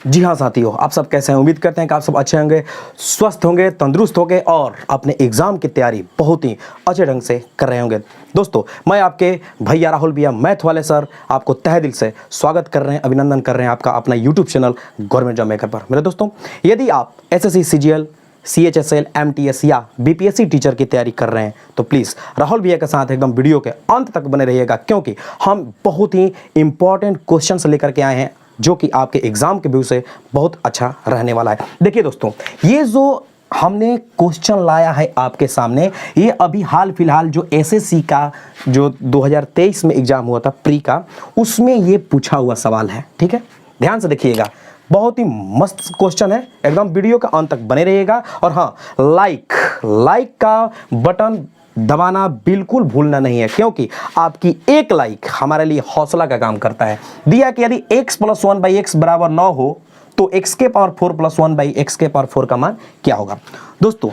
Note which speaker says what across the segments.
Speaker 1: जी हाँ साथियों, आप सब कैसे हैं? उम्मीद करते हैं कि आप सब अच्छे होंगे, स्वस्थ होंगे, तंदुरुस्त होंगे और अपने एग्ज़ाम की तैयारी बहुत ही अच्छे ढंग से कर रहे होंगे। दोस्तों, मैं आपके भैया राहुल भैया मैथ वाले सर आपको तहे दिल से स्वागत कर रहे हैं, अभिनंदन कर रहे हैं आपका अपना YouTube channel government job maker पर। मेरे दोस्तों, यदि आप एसएससी, सीजीएल, CHSL, MTS या BPSC टीचर की तैयारी कर रहे हैं तो प्लीज़ राहुल भैया के साथ एकदम वीडियो के अंत तक बने रहिएगा, क्योंकि हम बहुत ही इंपॉर्टेंट क्वेश्चंस लेकर के आए हैं जो कि आपके एग्जाम के व्यू से बहुत अच्छा रहने वाला है। देखिए दोस्तों, ये जो हमने क्वेश्चन लाया है आपके सामने, ये अभी हाल फिलहाल जो SSC का जो 2023 में एग्जाम हुआ था प्री का, उसमें ये पूछा हुआ सवाल है। ठीक है, ध्यान से देखिएगा, बहुत ही मस्त क्वेश्चन है, एकदम वीडियो का अंत तक बने रहिएगा। और हाँ, लाइक का बटन दबाना बिल्कुल भूलना नहीं है, क्योंकि आपकी एक लाइक हमारे लिए हौसला का काम करता है। दिया कि यदि x + 1/x बराबर 9 हो तो x के पावर 4 + 1/x के पावर 4 का मान क्या होगा? दोस्तों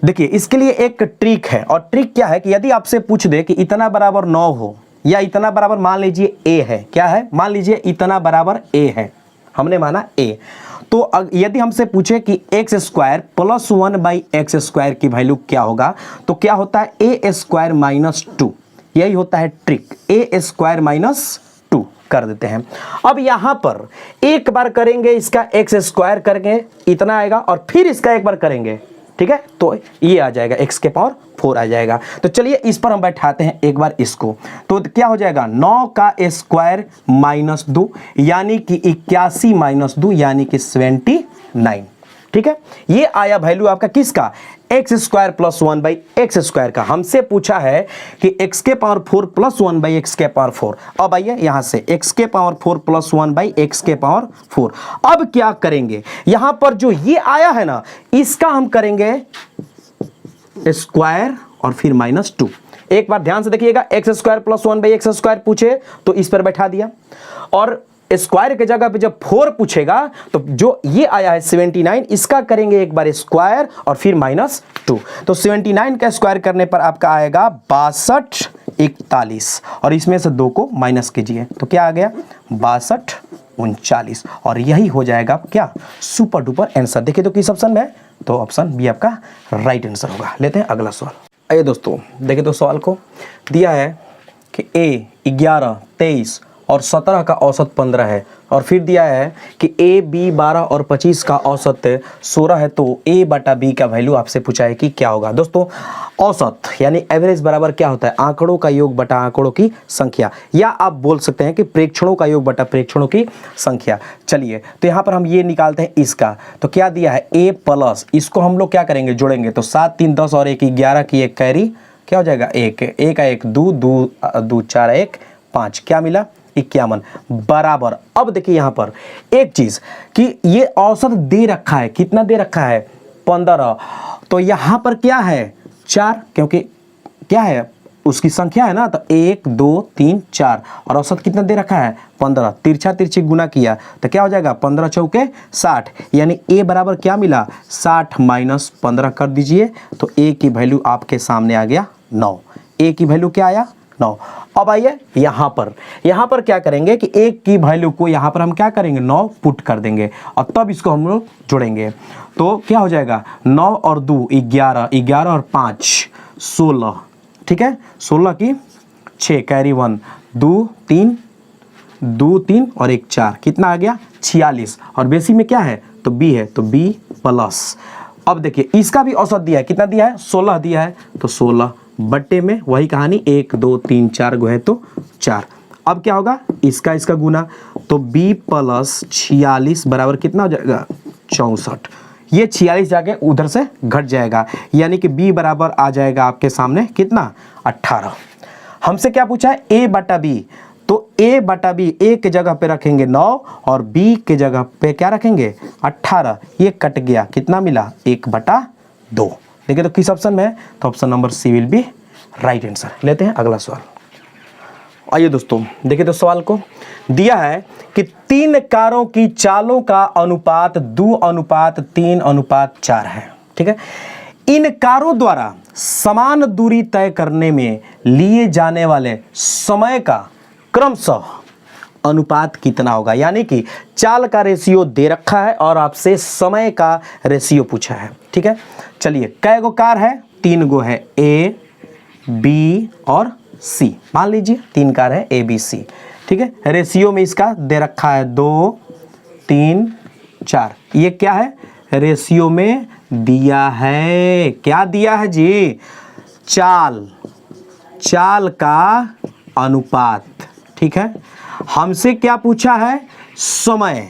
Speaker 1: देखिए, इसके लिए एक ट्रिक है, और ट्रिक क्या है कि यदि आपसे पूछ दे कि इतना बराबर 9 हो या इतना बराबर, मान लीजिए a है, क्या है, मान लीजिए इतना बराबर a है, हमने माना a, तो यदि हमसे पूछे कि x² + 1/x² की वैल्यू क्या होगा, तो क्या होता है a² - 2, यही होता है ट्रिक, a² - 2 कर देते हैं। अब यहां पर एक बार करेंगे इसका x² करके इतना आएगा, और फिर इसका एक बार करेंगे, ठीक है, तो ये आ जाएगा x के पावर 4 आ जाएगा। तो चलिए इस पर हम बैठाते हैं एक बार इसको, तो क्या हो जाएगा 9 का स्क्वायर - 2 यानी कि 81 - 2 यानी कि 79। ठीक है, ये आया वैल्यू आपका किसका, x² + 1/x² का। हमसे पूछा है कि x के पावर 4 + 1/x के पावर 4। अब आइए यहां से x के पावर 4 + 1/x के पावर 4। अब क्या करेंगे, यहां पर जो ये आया है ना, इसका हम करेंगे स्क्वायर और फिर -2। एक बार ध्यान से देखिएगा, x² + 1/x² पूछे तो इस पर बैठा दिया, और स्क्वायर के जगह पे जब 4 पूछेगा तो जो ये आया है 79, इसका करेंगे एक बार स्क्वायर और फिर -2। तो 79 का स्क्वायर करने पर आपका आएगा 62 41, और इसमें से 2 को माइनस कीजिए तो क्या आ गया 62 39, और यही हो जाएगा क्या, सुपर डुपर आंसर। देखिए तो किस ऑप्शन में है, तो ऑप्शन बी आपका राइट आंसर होगा। लेते हैं अगला सवाल। आइए दोस्तों, देखिए तो सवाल को दिया है कि A 11 23 और 17 का औसत 15 है, और फिर दिया है कि A B 12 और 25 का औसत 16 है, तो A/B का वैल्यू आपसे पूछा है कि क्या होगा। दोस्तों, औसत यानी एवरेज बराबर क्या होता है, आंकड़ों का योग बटा आंकड़ों की संख्या, या आप बोल सकते हैं कि प्रेक्षणों का योग बटा प्रेक्षणों की संख्या। चलिए तो यहाँ पर हम ये निकालते हैं इसका, तो क्या दिया है A+, इसको हम लोग क्या करेंगे, जोड़ेंगे, तो 7 3 10 और 1 11 की एक कैरी, क्या हो जाएगा 1 1 1 2 2 2 4 1 5, क्या मिला 51 बराबर। अब देखिए यहां पर एक चीज कि ये औसत दे रखा है, कितना दे रखा है 15, तो यहां पर क्या है 4, क्योंकि क्या है उसकी संख्या है ना, तो 1 2 3 4, और औसत कितना दे रखा है 15, तिरछा तिरछी गुना किया तो क्या हो जाएगा 15 चौके 60, यानी A बराबर क्या मिला 60 - 15 कर दीजिए, तो A की वैल्यू आपके सामने आ गया 9। A की वैल्यू क्या आया 9। अब आइए यहां पर क्या करेंगे कि एक की वैल्यू को यहां पर हम क्या करेंगे 9 पुट कर देंगे, और तब इसको हम लोग जोड़ेंगे, तो क्या हो जाएगा 9 और 2 11 11 और 5 16, ठीक है, 16 की 6 कैरी 1 2 3 2 3 और 1 4, कितना आ गया 46, और बेसी में क्या है तो B है, तो B+। अब देखिए इसका भी औसत दिया है, कितना दिया है 16 दिया है, तो 16 बट्टे में वही कहानी 1 2 3 4 गो है तो 4। अब क्या होगा इसका गुना, तो B+46 बराबर कितना हो जाएगा 64, ये 46 जाके उधर से घट जाएगा, यानी कि B बराबर आ जाएगा आपके सामने कितना 18। हमसे क्या पूछा है A/B, तो A/B A के जगह पे रखेंगे 9 और B के जगह पे क्या रखेंगे 18, ये कट गया, कितना मिला 1/2। देखिए तो किस ऑप्शन में है, तो option number C will be right answer. लेते हैं अगला सवाल। आइए दोस्तों, देखिए तो सवाल को दिया है कि 3 कारों की चालों का अनुपात 2:3:4 है। ठीक है, इन कारों द्वारा समान दूरी तय करने में लिए जाने वाले समय का क्रमशः अनुपात कितना होगा, यानी कि चाल का रेशियो दे रखा है और आपसे समय का रेशियो पूछा है। ठीक है, चलिए कै गो कार है, 3 गो है, ए बी और सी, मान लीजिए 3 कार है ए बी सी। ठीक है, रेशियो में इसका दे रखा है 2 3 4, ये क्या है रेशियो में दिया है, क्या दिया है जी, चाल का अनुपात। ठीक है, हमसे क्या पूछा है, समय,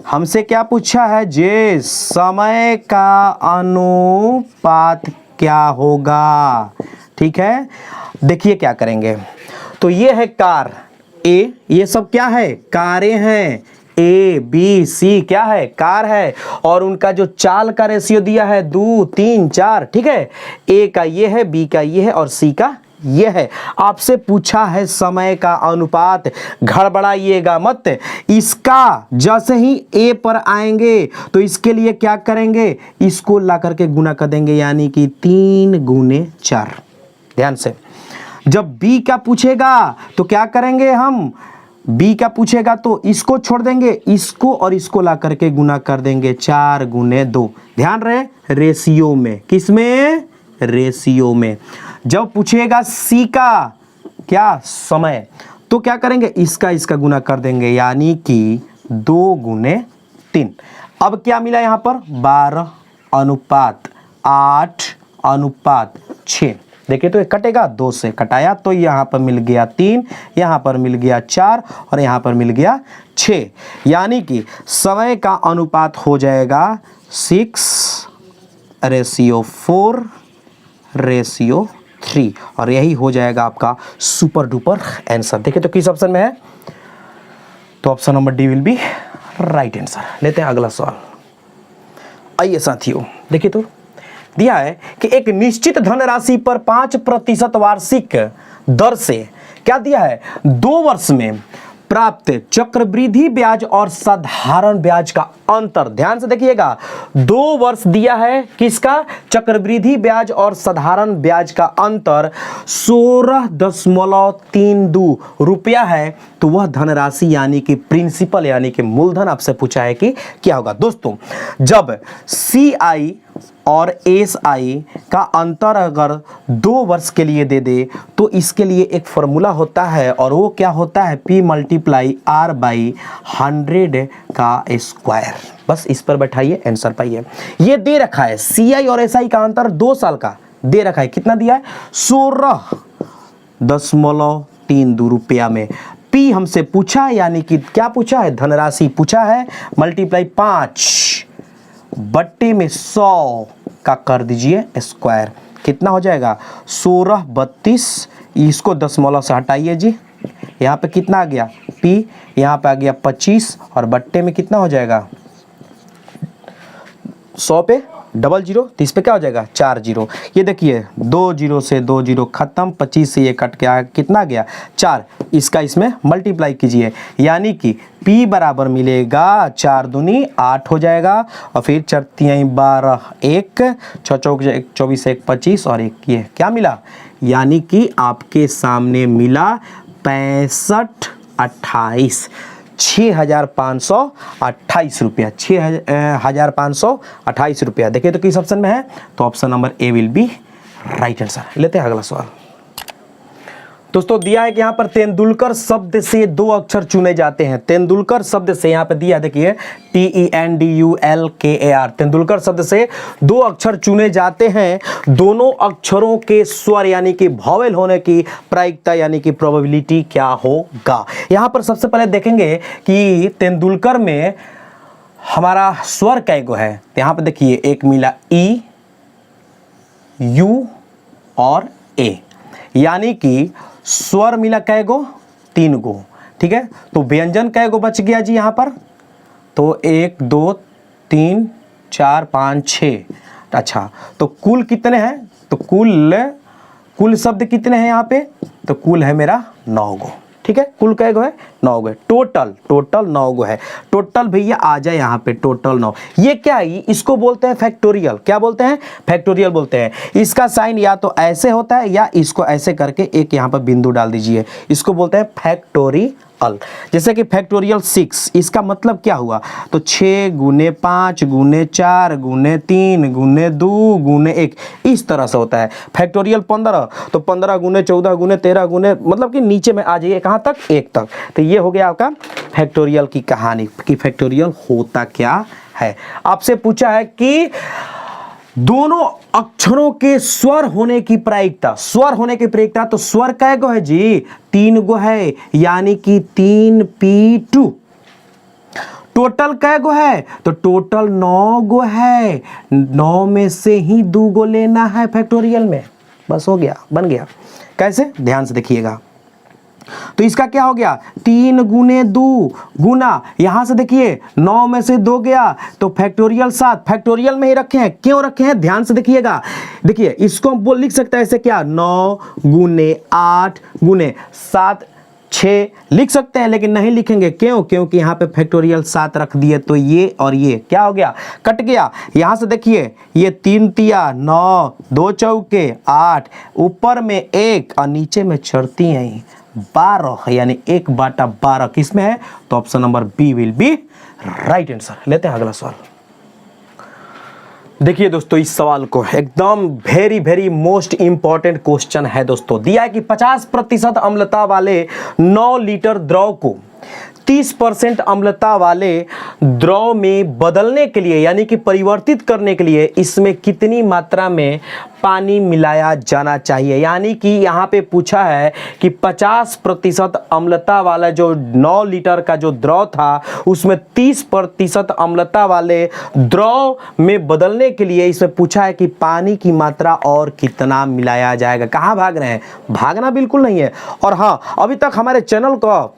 Speaker 1: हमसे क्या पूछा है जे समय का अनुपात क्या होगा। ठीक है, देखिए क्या करेंगे, तो ये है कार ए, ये सब क्या है कारें हैं, ए बी सी क्या है कार है, और उनका जो चाल का रेशियो दिया है 2 3 4। ठीक है, ए का ये है, बी का ये है और सी का ये है। आपसे पूछा है समय का अनुपात, घड़बड़ाइएगा मत, इसका जैसे ही ए पर आएंगे तो इसके लिए क्या करेंगे, इसको ला करके गुना कर देंगे, यानी कि 3 गुने 4। ध्यान से, जब बी का पूछेगा तो क्या करेंगे हम, बी का पूछेगा तो इसको छोड़ देंगे, इसको और इसको ला करके गुना कर देंगे, 4 गुने 2। ध्यान रहे रेशियो में, किस में, रेशियो में। जब पूछेगा सी का क्या समय, तो क्या करेंगे, इसका गुना कर देंगे, यानी कि 2 गुने 3। अब क्या मिला यहाँ पर 12 अनुपात 8 अनुपात 6। देखिए तो ये कटेगा, 2 से कटाया तो यहाँ पर मिल गया 3, यहाँ पर मिल गया 4 और यहाँ पर मिल गया 6, यानी कि समय का अनुपात हो जाएगा 6:4:3 और यही हो जाएगा आपका सुपर डुपर आंसर। देखिए तो किस ऑप्शन में है, तो option number D will be right answer. लेते हैं अगला सवाल। आइए साथियों, देखिए तो दिया है कि एक निश्चित धनराशि पर 5% वार्षिक दर से क्या दिया है, 2 वर्ष में प्राप्त चक्रवृद्धि ब्याज और साधारण ब्याज का अंतर। ध्यान से देखिएगा, 2 वर्ष दिया है किसका, चक्रवृद्धि ब्याज और साधारण ब्याज का अंतर 16.32 रुपया है। तो वह धनराशि यानी कि प्रिंसिपल यानी कि मूलधन आपसे पूछा है कि क्या होगा। दोस्तों, जब CI और SI का अंतर अगर 2 वर्ष के लिए दे दे तो इसके लिए एक फॉर्मूला होता है और वो क्या होता है, P × R/100 का स्क्वायर। बस इस पर बैठाइए, आंसर पाइए। ये दे रखा है CI और SI का अंतर 2 साल का दे रखा है, कितना दिया है 16.32 रुपया में। P हमसे पूछा यानी कि क्या पूछा है, धनराशि पूछा है, मल्टीप्लाई 5/100 का कर दीजिए स्क्वायर, कितना हो जाएगा 1632। इसको दशमलव से हटाइए जी, यहाँ पे कितना आ गया P, यहाँ पे आ गया 25 और बट्टे में कितना हो जाएगा 100 पे 00, तो इस पे क्या हो जाएगा 4 0। ये देखिए 2 0 से 2 0 खत्म, 25 से ये कट के कितना गया 4। इसका इसमें मल्टीप्लाई कीजिए, यानी कि P बराबर मिलेगा 4 दूनी 8 हो जाएगा और फिर 4 3 12 1 6 चौक 24 1 25 और 1 ये क्या मिला, यानी कि आपके सामने मिला 6528 6,528 रुपया, 6,528 रुपया। देखिए तो किस ऑप्शन में है, तो option number A will be right answer. लेते हैं अगला सवाल। दोस्तों दिया है कि यहाँ पर तेंदुलकर शब्द से 2 अक्षर चुने जाते हैं। तेंदुलकर शब्द से यहाँ पे दिया, देखिए TENDULKAR, तेंदुलकर शब्द से 2 अक्षर चुने जाते हैं। दोनों अक्षरों के स्वर यानी कि वॉवेल होने की प्रायिकता यानी कि प्रोबेबिलिटी क्या होगा। यहाँ पर सबसे पहले देखेंगे कि तेंदुलकर में हमारा स्वर कै गो है। यहाँ पे देखिए एक मिला E, U और A, यानी कि स्वर मिला कै गो 3 गो। ठीक है, तो व्यंजन कै गो बच गया जी यहाँ पर, तो 1 2 3 4 5 6। अच्छा, तो कुल कितने हैं, तो कुल शब्द कितने हैं यहाँ पे, तो कुल है मेरा 9 गो। ठीक है, कुल कै गो है 9 गो है, टोटल 9 गो है। टोटल भैया आ जाए यहाँ पे, टोटल 9। ये क्या है, इसको बोलते हैं फैक्टोरियल। क्या बोलते हैं, फैक्टोरियल बोलते हैं। इसका साइन या तो ऐसे होता है या इसको ऐसे करके एक यहाँ पर बिंदु डाल दीजिए, इसको बोलते हैं फैक्टोरियल। अल। जैसे कि फैक्टोरियल 6, इसका मतलब क्या हुआ, तो 6 गुने 5 गुने 4 गुने 3 गुने 2 गुने 1, इस तरह से होता है। फैक्टोरियल 15, तो 15 गुने 14 गुने 13 गुने, मतलब कि नीचे में आ जाइए कहाँ तक, 1 तक। तो ये हो गया आपका फैक्टोरियल की कहानी कि फैक्टोरियल होता क्या है। आपसे पूछा है कि दोनों अक्षरों के स्वर होने की प्रायिकता, स्वर होने की प्रायिकता, तो स्वर कै गो है जी, 3 गो है, यानी कि 3p2। टोटल कै गो है, तो टोटल 9 गो है, 9 में से ही 2 गो लेना है फैक्टोरियल में, बस हो गया, बन गया। कैसे, ध्यान से देखिएगा। तो इसका क्या हो गया, 3 गुने 2 गुना, यहां से देखिए 9 में से 2 गया, तो फैक्टोरियल 7, फैक्टोरियल में ही रखे हैं, क्यों रखे हैं, ध्यान से देखिएगा। देखिए इसको हम बोल लिख सकते हैं ऐसे, क्या, 9 गुने 8 गुने 7 6 लिख सकते हैं, लेकिन नहीं लिखेंगे, क्यों, क्योंकि यहाँ पे फैक्टोरियल 7 रख दिए, तो ये और ये क्या हो गया, कट गया। यहाँ से देखिए ये 3 तिया 9, 2 चौके 8, ऊपर में 1 और नीचे में चढ़ती हैं 12, यानी 1/12 किसमें है, तो option number B will be right answer. लेते हैं अगला सवाल। देखिए दोस्तों, इस सवाल को एकदम very very most important question है दोस्तों। दिया है कि 50% अम्लता वाले 9 लीटर द्रव को 30% अम्लता वाले द्रव में बदलने के लिए, यानी कि परिवर्तित करने के लिए इसमें कितनी मात्रा में पानी मिलाया जाना चाहिए। यानी कि यहाँ पे पूछा है कि 50% अम्लता वाला जो 9 लीटर का जो द्रव था उसमें 30% अम्लता वाले द्रव में बदलने के लिए इसमें पूछा है कि पानी की मात्रा और कितना मिलाया जाएगा। कहाँ भाग रहे हैं, भागना बिल्कुल नहीं है। और हाँ, अभी तक हमारे चैनल को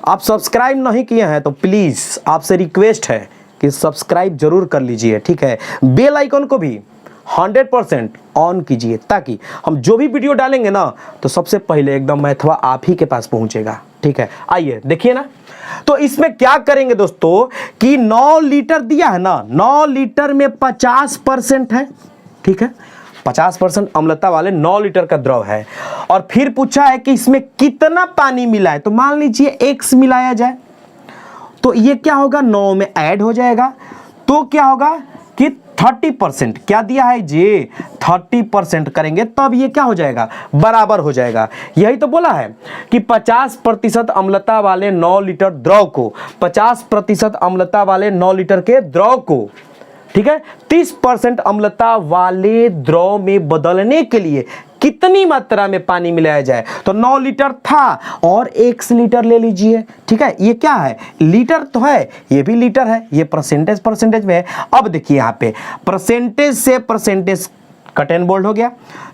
Speaker 1: आप सब्सक्राइब नहीं किए हैं तो प्लीज़ आपसे रिक्वेस्ट है कि सब्सक्राइब जरूर कर लीजिए, ठीक है। बेल आइकन को भी 100% ऑन कीजिए, ताकि हम जो भी वीडियो डालेंगे ना तो सबसे पहले एकदम मैथवा आप ही के पास पहुंचेगा, ठीक है। आइए देखिए ना, तो इसमें क्या करेंगे दोस्तों कि 9 लीटर दिया है ना, 9 लीटर में 50% है, ठीक है, 50% अम्लता वाले 9 लीटर का द्रव है। और फिर पूछा है कि इसमें कितना पानी मिला है, तो मान लीजिए x मिलाया जाए, तो ये क्या होगा, 9 में ऐड हो जाएगा, तो क्या होगा कि 30%, क्या दिया है जी, 30% करेंगे तब ये क्या हो जाएगा, बराबर हो जाएगा। यही तो बोला है कि 50% अम्लता वाले 9 लीटर द्रव को, 50% अम्लता वाले 9 लीटर के द्रव को, ठीक है, 30% अम्लता वाले द्रव में बदलने के लिए कितनी मात्रा में पानी मिलाया जाए। तो 9 लीटर था और 1 लीटर ले लीजिए, ठीक है। ये क्या है, लीटर तो है, ये भी लीटर है, ये परसेंटेज में है। अब देखिए यहाँ पे परसेंटेज से परसेंटेज कट एंड बोल्ड हो गया,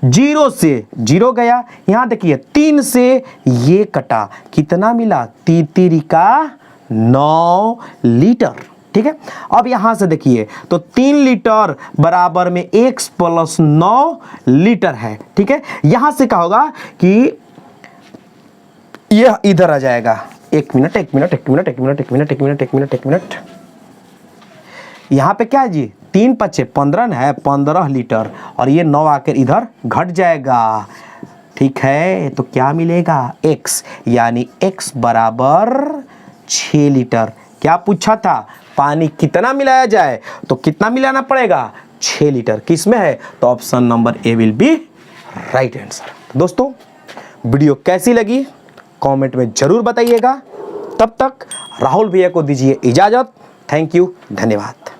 Speaker 1: 0 से 0 गया। यहाँ देखिए 3 से ये कटा, कितना मिला, 3 का 9 लीटर, ठीक है। अब यहां से देखिए तो 3 लीटर बराबर में x + 9 लीटर है, ठीक है। यहां से क्या होगा कि यह इधर आ जाएगा, एक मिनट, यहां पे क्या है जी, 3 × 5 = 15 है, 15 लीटर, और ये 9 आकर इधर घट जाएगा, ठीक है। तो क्या मिलेगा, x, यानी x बराबर 6 लीटर। क्या पूछा था, पानी कितना मिलाया जाए, तो कितना मिलाना पड़ेगा, 6 लीटर। किस में है, तो option number A will be right answer. दोस्तों वीडियो कैसी लगी कमेंट में जरूर बताइएगा। तब तक राहुल भैया को दीजिए इजाजत। थैंक यू, धन्यवाद।